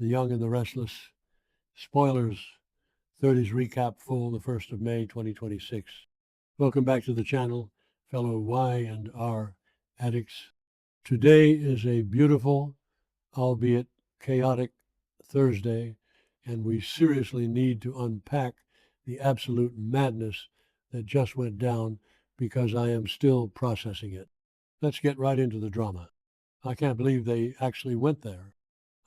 The Young and the Restless. Spoilers, 30s recap full, the 1st of May, 2026. Welcome back to the channel, fellow Y and R addicts. Today is a beautiful, albeit chaotic, Thursday, and we seriously need to unpack the absolute madness that just went down because I am still processing it. Let's get right into the drama. I can't believe they actually went there.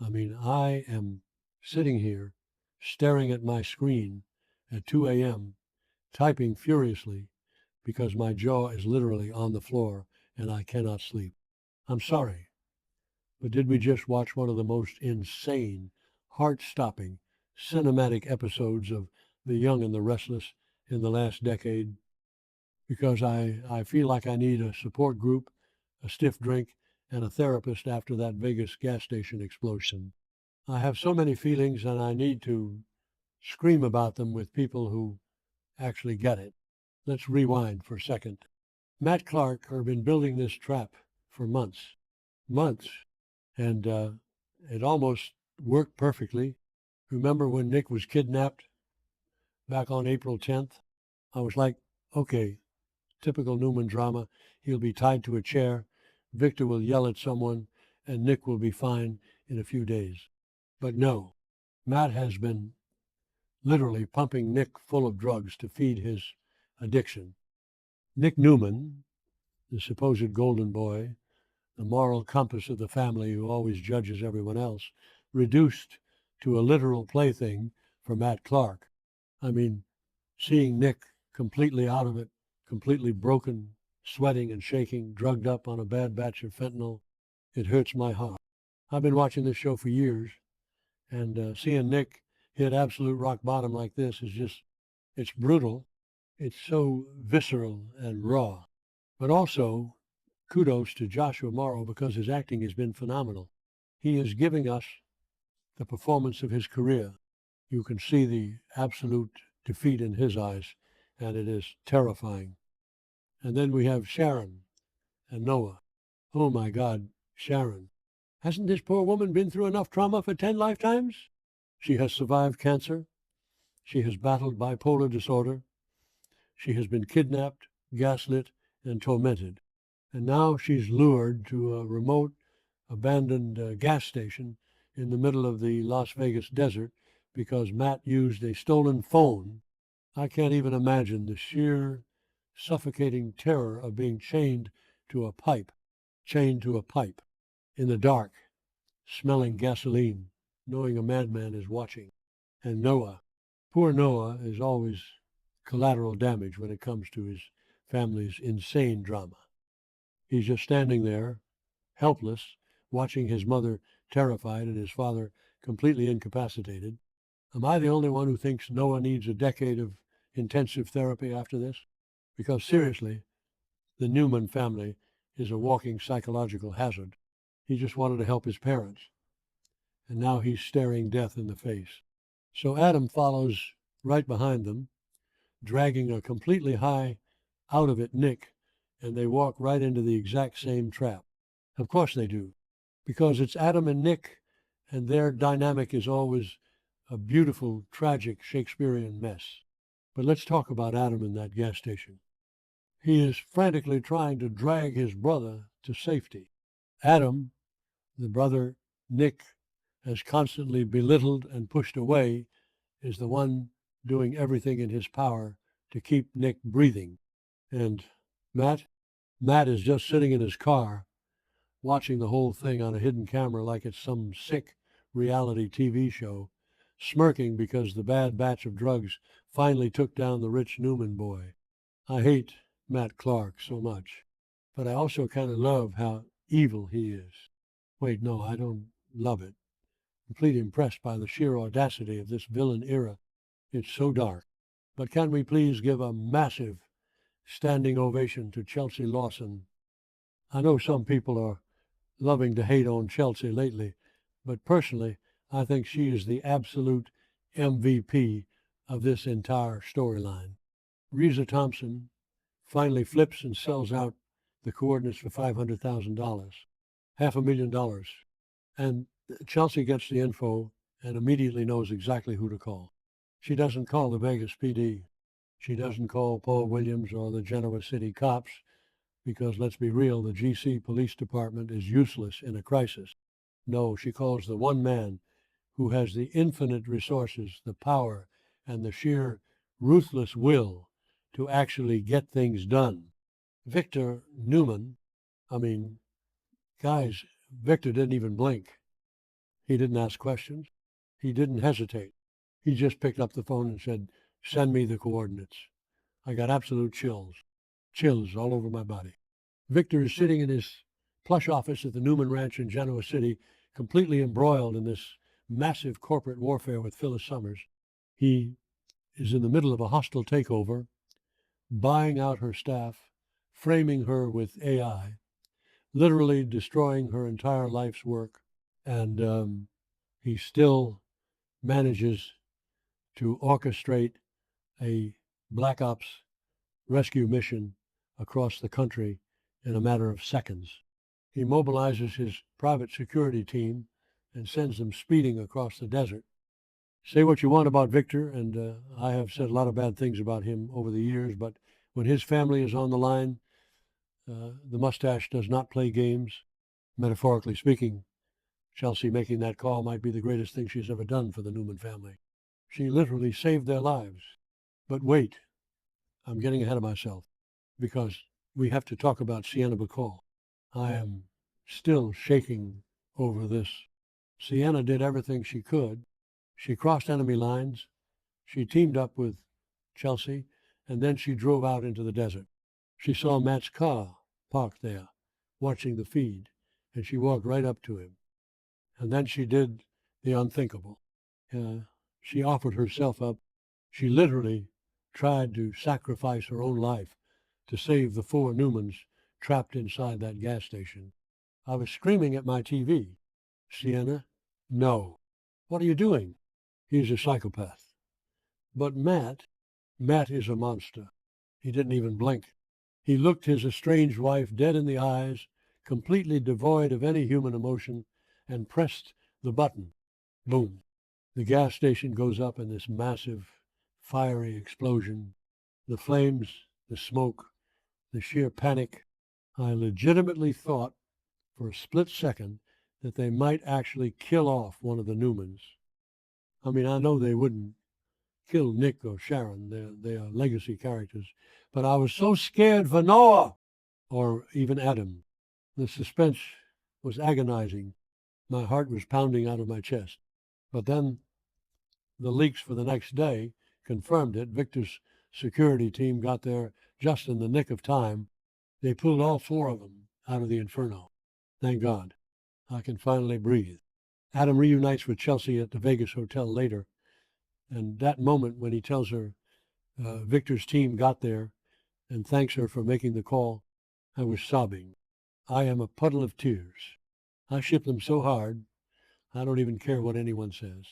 I mean, I am sitting here staring at my screen at 2 a.m., typing furiously because my jaw is literally on the floor and I cannot sleep. I'm sorry, but did we just watch one of the most insane, heart-stopping, cinematic episodes of The Young and the Restless in the last decade? Because I feel like I need a support group, a stiff drink, and a therapist after that Vegas gas station explosion. I have so many feelings and I need to scream about them with people who actually get it. Let's rewind for a second. Matt Clark had been building this trap for months, and it almost worked perfectly. Remember when Nick was kidnapped back on April 10th? I was like, okay, typical Newman drama. He'll be tied to a chair, Victor will yell at someone, and Nick will be fine in a few days. But no, Matt has been literally pumping Nick full of drugs to feed his addiction. Nick Newman, the supposed golden boy, the moral compass of the family who always judges everyone else, reduced to a literal plaything for Matt Clark. I mean, seeing Nick completely out of it, completely broken, sweating and shaking, drugged up on a bad batch of fentanyl, it hurts my heart. I've been watching this show for years, and seeing Nick hit absolute rock bottom like this is just, it's brutal. It's so visceral and raw. But also, kudos to Joshua Morrow because his acting has been phenomenal. He is giving us the performance of his career. You can see the absolute defeat in his eyes, and it is terrifying. And then we have Sharon and Noah. Oh my God, Sharon. Hasn't this poor woman been through enough trauma for 10 lifetimes? She has survived cancer. She has battled bipolar disorder. She has been kidnapped, gaslit, and tormented. And now she's lured to a remote, abandoned gas station in the middle of the Las Vegas desert because Matt used a stolen phone. I can't even imagine the sheer suffocating terror of being chained to a pipe in the dark, smelling gasoline, knowing a madman is watching. And Noah, poor Noah, is always collateral damage when it comes to his family's insane drama. He's just standing there, helpless, watching his mother terrified and his father completely incapacitated. Am I the only one who thinks Noah needs a decade of intensive therapy after this? Because seriously, the Newman family is a walking psychological hazard. He just wanted to help his parents, and now he's staring death in the face. So Adam follows right behind them, dragging a completely high, out of it Nick, and they walk right into the exact same trap. Of course they do, because it's Adam and Nick, and their dynamic is always a beautiful, tragic Shakespearean mess. But let's talk about Adam in that gas station. He is frantically trying to drag his brother to safety. Adam, the brother Nick has constantly belittled and pushed away, is the one doing everything in his power to keep Nick breathing. And Matt is just sitting in his car, watching the whole thing on a hidden camera like it's some sick reality TV show, smirking because the bad batch of drugs finally took down the rich Newman boy. I hate Matt Clark so much, but I also kind of love how evil he is. Wait, no, I don't love it. Completely impressed by the sheer audacity of this villain era. It's so dark. But can we please give a massive standing ovation to Chelsea Lawson? I know some people are loving to hate on Chelsea lately, but personally, I think she is the absolute MVP of this entire storyline. Reza Thompson finally flips and sells out the coordinates for $500,000, $500,000. And Chelsea gets the info and immediately knows exactly who to call. She doesn't call the Vegas PD. She doesn't call Paul Williams or the Genoa City cops because, let's be real, the GC Police Department is useless in a crisis. No, she calls the one man who has the infinite resources, the power, and the sheer ruthless will to actually get things done. Victor Newman, I mean, guys, Victor didn't even blink. He didn't ask questions. He didn't hesitate. He just picked up the phone and said, "Send me the coordinates." I got absolute chills all over my body. Victor is sitting in his plush office at the Newman Ranch in Genoa City, completely embroiled in this massive corporate warfare with Phyllis Summers. He is in the middle of a hostile takeover, buying out her staff, framing her with AI, literally destroying her entire life's work. And he still manages to orchestrate a Black Ops rescue mission across the country in a matter of seconds. He mobilizes his private security team and sends them speeding across the desert. Say what you want about Victor, and I have said a lot of bad things about him over the years, but when his family is on the line, the mustache does not play games. Metaphorically speaking, Chelsea making that call might be the greatest thing she's ever done for the Newman family. She literally saved their lives. But wait, I'm getting ahead of myself because we have to talk about Sienna Bacall. I am still shaking over this. Sienna did everything she could. She crossed enemy lines. She teamed up with Chelsea, and then she drove out into the desert. She saw Matt's car parked there, watching the feed, and she walked right up to him. And then she did the unthinkable. She offered herself up. She literally tried to sacrifice her own life to save the four Newmans trapped inside that gas station. I was screaming at my TV, "Sienna, no. What are you doing?" He's a psychopath. But Matt is a monster. He didn't even blink. He looked his estranged wife dead in the eyes, completely devoid of any human emotion, and pressed the button. Boom. The gas station goes up in this massive, fiery explosion. The flames, the smoke, the sheer panic. I legitimately thought for a split second that they might actually kill off one of the Newmans. I mean, I know they wouldn't kill Nick or Sharon. They are legacy characters. But I was so scared for Noah or even Adam. The suspense was agonizing. My heart was pounding out of my chest. But then the leaks for the next day confirmed it. Victor's security team got there just in the nick of time. They pulled all four of them out of the inferno. Thank God. I can finally breathe. Adam reunites with Chelsea at the Vegas hotel later. And that moment when he tells her Victor's team got there and thanks her for making the call, I was sobbing. I am a puddle of tears. I ship them so hard, I don't even care what anyone says.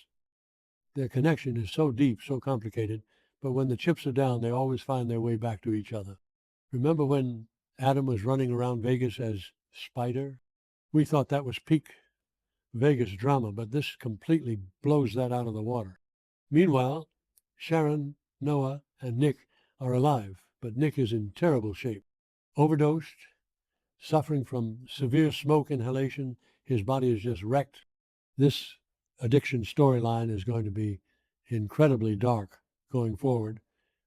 Their connection is so deep, so complicated, but when the chips are down, they always find their way back to each other. Remember when Adam was running around Vegas as Spider? We thought that was peak Vegas drama, but this completely blows that out of the water. Meanwhile, Sharon, Noah, and Nick are alive, but Nick is in terrible shape. Overdosed, suffering from severe smoke inhalation. His body is just wrecked. This addiction storyline is going to be incredibly dark going forward,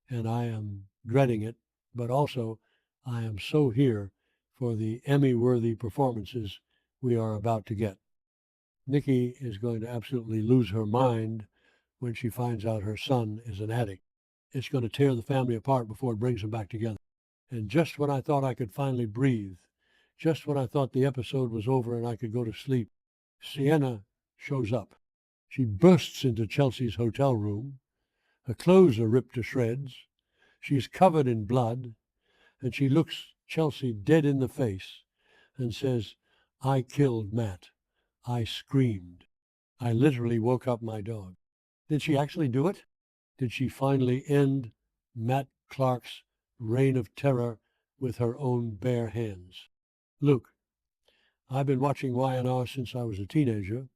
and I am dreading it, but also I am so here for the Emmy-worthy performances we are about to get. Nikki is going to absolutely lose her mind when she finds out her son is an addict. It's going to tear the family apart before it brings them back together. And just when I thought I could finally breathe, just when I thought the episode was over and I could go to sleep, Sienna shows up. She bursts into Chelsea's hotel room. Her clothes are ripped to shreds. She's covered in blood, and she looks Chelsea dead in the face and says, "I killed Matt. I screamed. I literally woke up my dog." Did she actually do it? Did she finally end Matt Clark's reign of terror with her own bare hands? Luke, I've been watching Y&R since I was a teenager.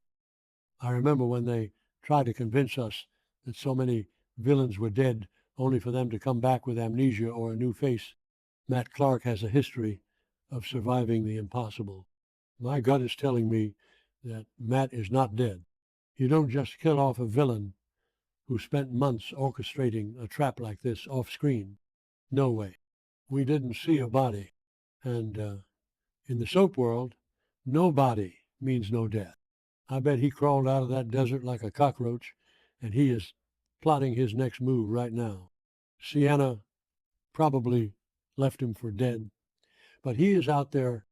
I remember when they try to convince us that so many villains were dead only for them to come back with amnesia or a new face. Matt Clark has a history of surviving the impossible. My gut is telling me that Matt is not dead. You don't just kill off a villain who spent months orchestrating a trap like this off screen. No way. We didn't see a body. And in the soap world, no body means no death. I bet he crawled out of that desert like a cockroach, and he is plotting his next move right now. Sienna probably left him for dead, but he is out there.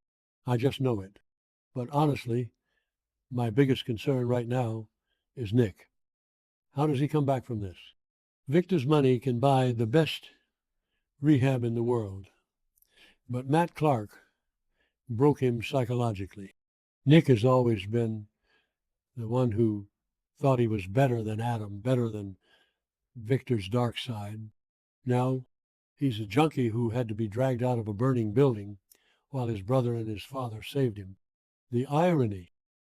I just know it. But honestly, my biggest concern right now is Nick. How does he come back from this? Victor's money can buy the best rehab in the world, but Matt Clark broke him psychologically. Nick has always been the one who thought he was better than Adam, better than Victor's dark side. Now he's a junkie who had to be dragged out of a burning building while his brother and his father saved him. The irony,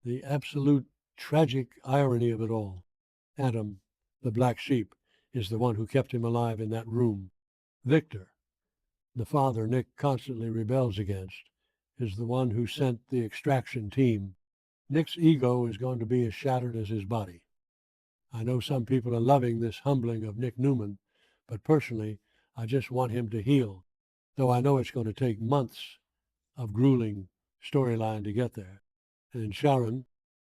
the absolute tragic irony of it all. Adam, the black sheep, is the one who kept him alive in that room. Victor, the father Nick constantly rebels against, is the one who sent the extraction team. Nick's ego is going to be as shattered as his body. I know some people are loving this humbling of Nick Newman, but personally, I just want him to heal, though I know it's going to take months of grueling storyline to get there. And Sharon,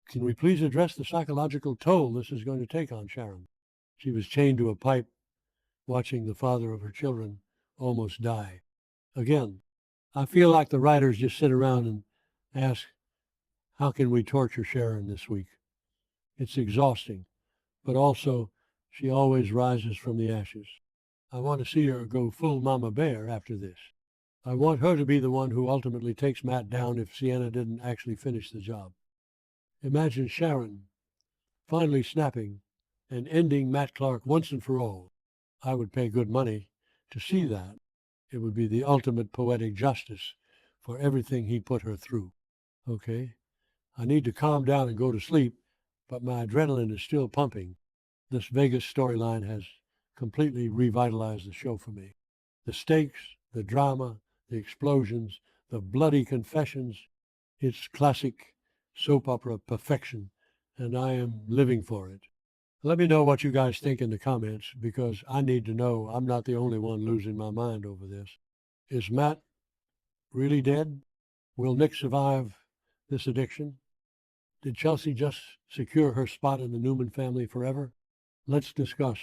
can we please address the psychological toll this is going to take on Sharon? She was chained to a pipe, watching the father of her children almost die. Again, I feel like the writers just sit around and ask, how can we torture Sharon this week? It's exhausting, but also she always rises from the ashes. I want to see her go full Mama Bear after this. I want her to be the one who ultimately takes Matt down if Sienna didn't actually finish the job. Imagine Sharon finally snapping and ending Matt Clark once and for all. I would pay good money to see that. It would be the ultimate poetic justice for everything he put her through. Okay? I need to calm down and go to sleep, but my adrenaline is still pumping. This Vegas storyline has completely revitalized the show for me. The stakes, the drama, the explosions, the bloody confessions, it's classic soap opera perfection, and I am living for it. Let me know what you guys think in the comments, because I need to know I'm not the only one losing my mind over this. Is Matt really dead? Will Nick survive this addiction? Did Chelsea just secure her spot in the Newman family forever? Let's discuss